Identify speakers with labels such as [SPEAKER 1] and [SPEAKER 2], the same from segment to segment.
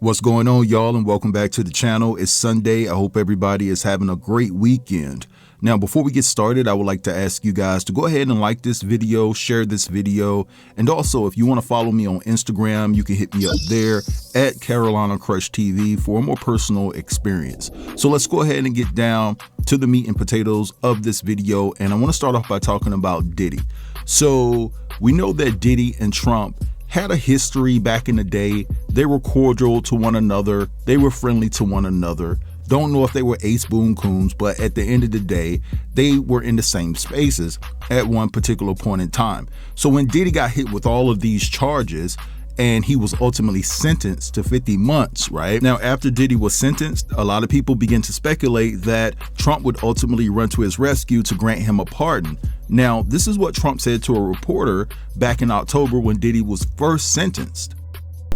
[SPEAKER 1] What's going on, y'all, and welcome back to the channel. It's Sunday. I hope everybody is having a great weekend. Now, before we get started, I would like to ask you guys to go ahead and like this video, share this video, and also if you want to follow me on Instagram, you can hit me up there at Carolina Crush TV for a more personal experience. So let's go ahead and get down to the meat and potatoes of this video, and I want to start off by talking about Diddy. So we know that Diddy and Trump had a history back in the day. They were cordial to one another. They were friendly to one another. Don't know if they were ace boon coons, but at the end of the day, they were in the same spaces at one particular point in time. So when Diddy got hit with all of these charges and he was ultimately sentenced to 50 months, right? Now, after Diddy was sentenced, a lot of people began to speculate that Trump would ultimately run to his rescue to grant him a pardon. Now, this is what Trump said to a reporter back in October when Diddy was first sentenced.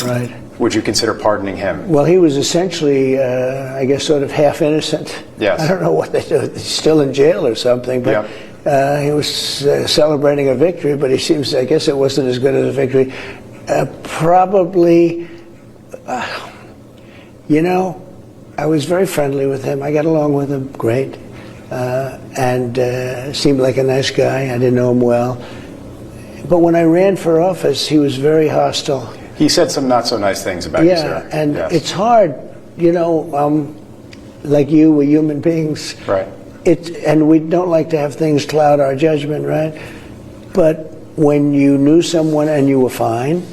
[SPEAKER 2] Right.
[SPEAKER 3] Would you consider pardoning him?
[SPEAKER 2] Well, he was essentially, I guess, sort of half innocent.
[SPEAKER 3] Yes.
[SPEAKER 2] I don't know what they do. He's still in jail or something, but he was celebrating a victory, but he seems, I guess it wasn't as good as a victory. Probably, you know, I was very friendly with him. I got along with him great, and seemed like a nice guy. I didn't know him well. But when I ran for office, he was very hostile.
[SPEAKER 3] He said some not so nice things about you, sir.
[SPEAKER 2] Yeah, and it's hard, you know, like you, we're human beings.
[SPEAKER 3] Right.
[SPEAKER 2] And we don't like to have things cloud our judgment, right? But when you knew someone and you were fine,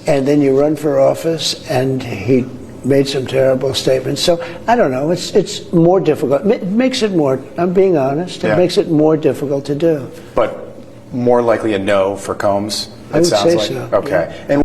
[SPEAKER 2] and then you run for office and he made some terrible statements. So I don't know, it's more difficult. It makes it more, I'm being honest, it makes it more difficult to do.
[SPEAKER 3] But more likely a no for Combs,
[SPEAKER 2] I would say so.
[SPEAKER 3] Okay.
[SPEAKER 2] Yeah.
[SPEAKER 3] And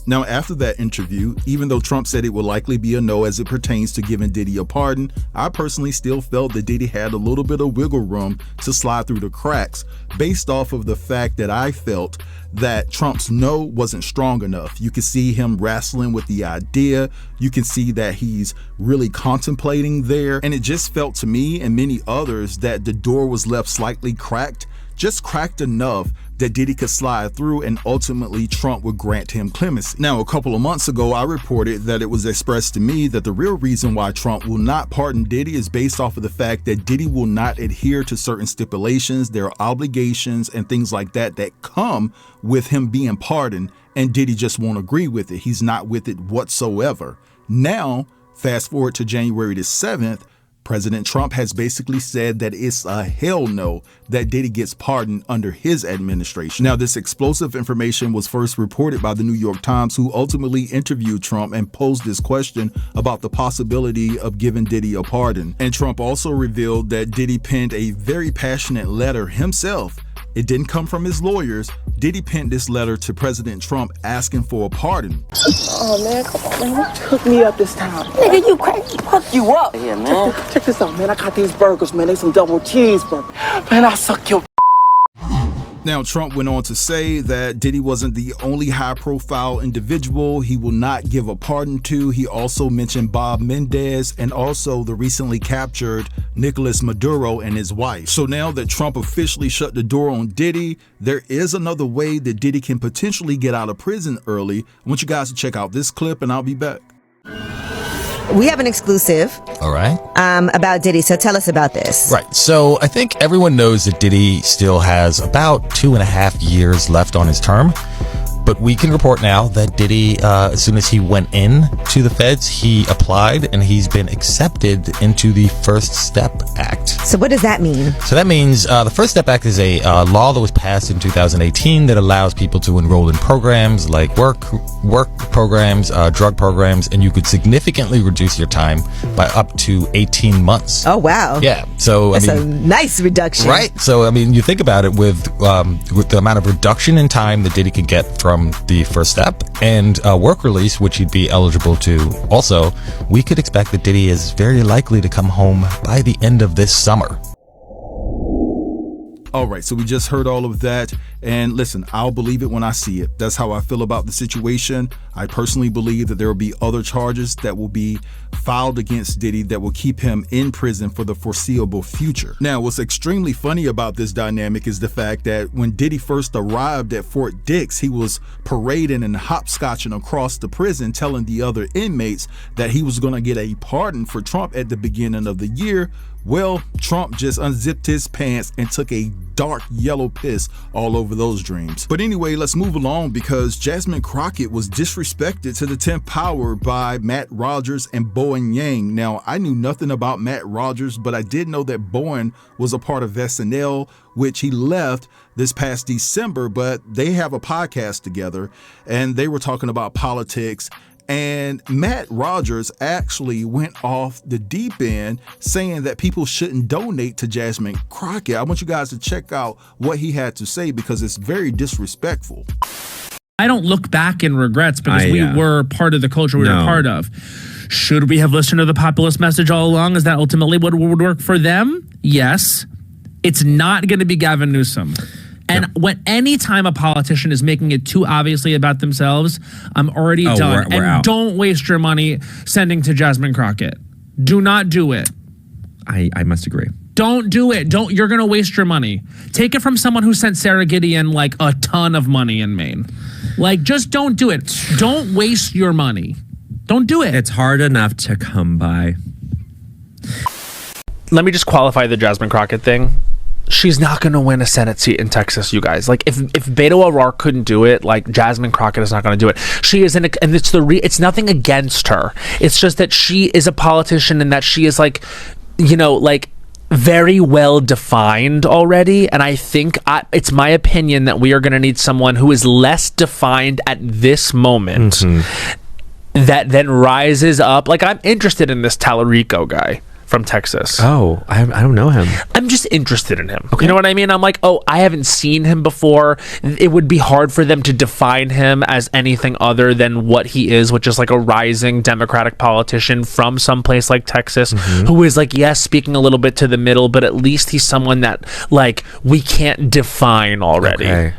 [SPEAKER 1] Now, after that interview, even though Trump said it would likely be a no as it pertains to giving Diddy a pardon, I personally still felt that Diddy had a little bit of wiggle room to slide through the cracks based off of the fact that I felt that Trump's no wasn't strong enough. You can see him wrestling with the idea. You can see that he's really contemplating there. And it just felt to me and many others that the door was left slightly cracked, just cracked enough that Diddy could slide through and ultimately Trump would grant him clemency. Now, a couple of months ago, I reported that it was expressed to me that the real reason why Trump will not pardon Diddy is based off of the fact that Diddy will not adhere to certain stipulations, their obligations, and things like that that come with him being pardoned, and Diddy just won't agree with it. He's not with it whatsoever. Now, fast forward to January the 7th, President Trump has basically said that it's a hell no that Diddy gets pardoned under his administration. Now, this explosive information was first reported by the New York Times, who ultimately interviewed Trump and posed this question about the possibility of giving Diddy a pardon. And Trump also revealed that Diddy penned a very passionate letter himself. It didn't come from his lawyers. Diddy penned this letter to President Trump asking for a pardon.
[SPEAKER 4] Oh man, come on, man. Hook me up this time.
[SPEAKER 5] Nigga, you crazy. Hook you up.
[SPEAKER 4] Yeah, man. Check this out, man. I got these burgers, man. They some double cheeseburgers. Man, I'll suck your.
[SPEAKER 1] Now, Trump went on to say that Diddy wasn't the only high-profile individual he will not give a pardon to. He also mentioned Bob Mendez and also the recently captured Nicolas Maduro and his wife. So now that Trump officially shut the door on Diddy, there is another way that Diddy can potentially get out of prison early. I want you guys to check out this clip and I'll be back.
[SPEAKER 6] We have an exclusive.
[SPEAKER 7] All right.
[SPEAKER 6] About Diddy. So tell us about this.
[SPEAKER 7] Right. So I think everyone knows that Diddy still has about 2.5 years left on his term. But we can report now that Diddy, as soon as he went in to the feds, he applied and he's been accepted into the First Step Act.
[SPEAKER 6] So what does that mean?
[SPEAKER 7] So that means the First Step Act is a law that was passed in 2018 that allows people to enroll in programs like work programs, drug programs, and you could significantly reduce your time by up to 18 months.
[SPEAKER 6] Oh, wow.
[SPEAKER 7] Yeah. So
[SPEAKER 6] that's
[SPEAKER 7] I mean,
[SPEAKER 6] a nice reduction.
[SPEAKER 7] Right. So, I mean, you think about it with the amount of reduction in time that Diddy could get from the First Step and work release, which he'd be eligible to. Also, we could expect that Diddy is very likely to come home by the end of this summer.
[SPEAKER 1] All right, so we just heard all of that. And listen, I'll believe it when I see it. That's how I feel about the situation. I personally believe that there will be other charges that will be filed against Diddy that will keep him in prison for the foreseeable future. Now, what's extremely funny about this dynamic is the fact that when Diddy first arrived at Fort Dix, he was parading and hopscotching across the prison, telling the other inmates that he was going to get a pardon for Trump at the beginning of the year. Well, Trump just unzipped his pants and took a dark yellow piss all over those dreams. But anyway, let's move along, because Jasmine Crockett was disrespected to the 10th power by Matt Rodgers and Bowen Yang. Now, I knew nothing about Matt Rodgers, but I did know that Bowen was a part of SNL, which he left this past December, but they have a podcast together and they were talking about politics. And Matt Rodgers actually went off the deep end saying that people shouldn't donate to Jasmine Crockett. I want you guys to check out what he had to say, because it's very disrespectful.
[SPEAKER 8] I don't look back in regrets, because we were part of the culture we were part of. Should we have listened to the populist message all along? Is that ultimately what would work for them? Yes. It's not going to be Gavin Newsom. And when anytime a politician is making it too obviously about themselves, I'm already done.
[SPEAKER 9] We're out.
[SPEAKER 8] Don't waste your money sending to Jasmine Crockett. Do not do it.
[SPEAKER 9] I must agree.
[SPEAKER 8] Don't do it. You're going to waste your money. Take it from someone who sent Sarah Gideon like a ton of money in Maine. Like, just don't do it. Don't waste your money. Don't do it.
[SPEAKER 9] It's hard enough to come by.
[SPEAKER 10] Let me just qualify the Jasmine Crockett thing. She's not going to win a Senate seat in Texas, you guys. Like, if Beto O'Rourke couldn't do it, like, Jasmine Crockett is not going to do it. She is and it's nothing against her. It's just that she is a politician, and that she is like, very well defined already. And I think it's my opinion that we are going to need someone who is less defined at this moment, that then rises up. Like, I'm interested in this Tallarico guy from Texas.
[SPEAKER 9] Oh, I don't know him.
[SPEAKER 10] I'm just interested in him. Okay. You know what I mean? I'm like, I haven't seen him before. It would be hard for them to define him as anything other than what he is, which is like a rising Democratic politician from someplace like Texas, who is like, yes, speaking a little bit to the middle, but at least he's someone that like we can't define already.
[SPEAKER 9] Okay.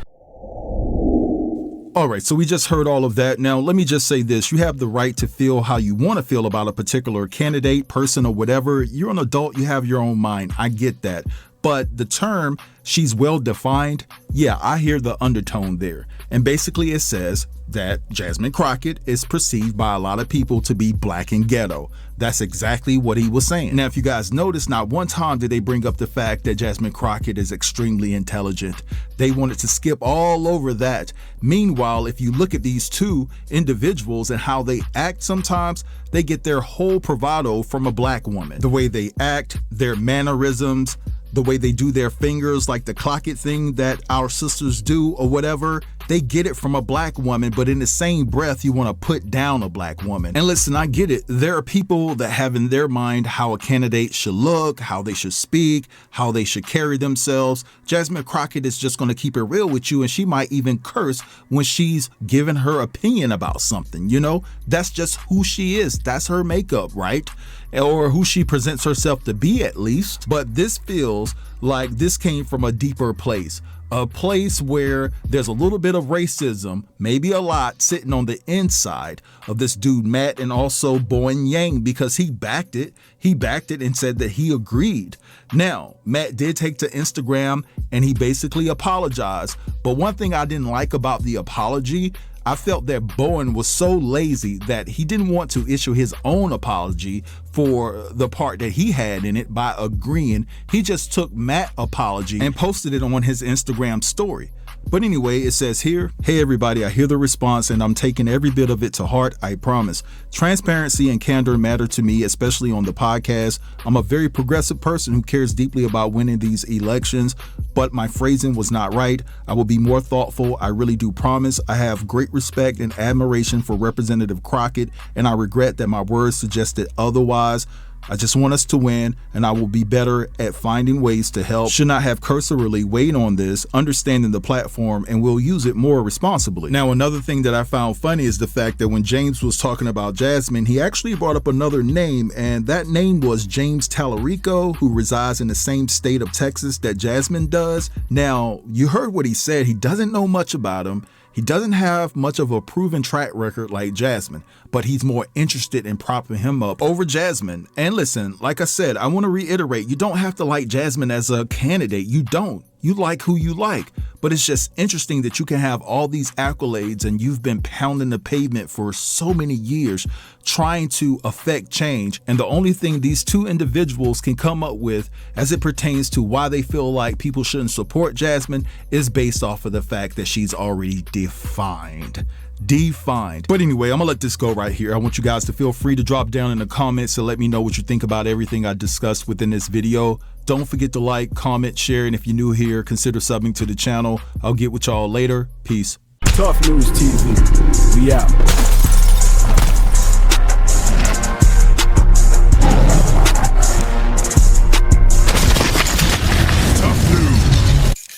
[SPEAKER 1] All right, so we just heard all of that. Now, let me just say this. You have the right to feel how you want to feel about a particular candidate, person, or whatever. You're an adult. You have your own mind. I get that. But the term, she's well defined, yeah, I hear the undertone there. And basically it says that Jasmine Crockett is perceived by a lot of people to be black and ghetto. That's exactly what he was saying. Now, if you guys notice, not one time did they bring up the fact that Jasmine Crockett is extremely intelligent. They wanted to skip all over that. Meanwhile, if you look at these two individuals and how they act sometimes, they get their whole bravado from a black woman. The way they act, their mannerisms, the way they do their fingers, like the clock it thing that our sisters do or whatever, they get it from a black woman, but in the same breath, you want to put down a black woman. And listen, I get it. There are people that have in their mind how a candidate should look, how they should speak, how they should carry themselves. Jasmine Crockett is just going to keep it real with you, and she might even curse when she's giving her opinion about something, you know? That's just who she is. That's her makeup, right? Or who she presents herself to be, at least. But this feels like this came from a deeper place. A place where there's a little bit of racism, maybe a lot, sitting on the inside of this dude, Matt, and also Bowen Yang, because he backed it. He backed it and said that he agreed. Now, Matt did take to Instagram and he basically apologized. But one thing I didn't like about the apology, I felt that Bowen was so lazy that he didn't want to issue his own apology for the part that he had in it by agreeing. He just took Matt's apology and posted it on his Instagram story. But anyway, it says here, hey everybody, I hear the response and I'm taking every bit of it to heart, I promise. Transparency and candor matter to me, especially on the podcast. I'm a very progressive person who cares deeply about winning these elections, but my phrasing was not right. I will be more thoughtful, I really do promise. I have great respect and admiration for Representative Crockett, and I regret that my words suggested otherwise. I just want us to win, and I will be better at finding ways to help. Should not have cursorily weighed on this, understanding the platform, and will use it more responsibly. Now, another thing that I found funny is the fact that when James was talking about Jasmine, he actually brought up another name, and that name was James Tallarico, who resides in the same state of Texas that Jasmine does. Now, you heard what he said. He doesn't know much about him. He doesn't have much of a proven track record like Jasmine, but he's more interested in propping him up over Jasmine. And listen, like I said, I want to reiterate, you don't have to like Jasmine as a candidate. You don't. You like who you like. But it's just interesting that you can have all these accolades and you've been pounding the pavement for so many years trying to affect change. And the only thing these two individuals can come up with as it pertains to why they feel like people shouldn't support Jasmine is based off of the fact that she's already defined. But anyway, I'm gonna let this go right here. I want you guys to feel free to drop down in the comments to let me know what you think about everything I discussed within this video. Don't forget to like, comment, share, and if you're new here, consider subbing to the channel. I'll get with y'all later. Peace.
[SPEAKER 11] Tough News TV. We out.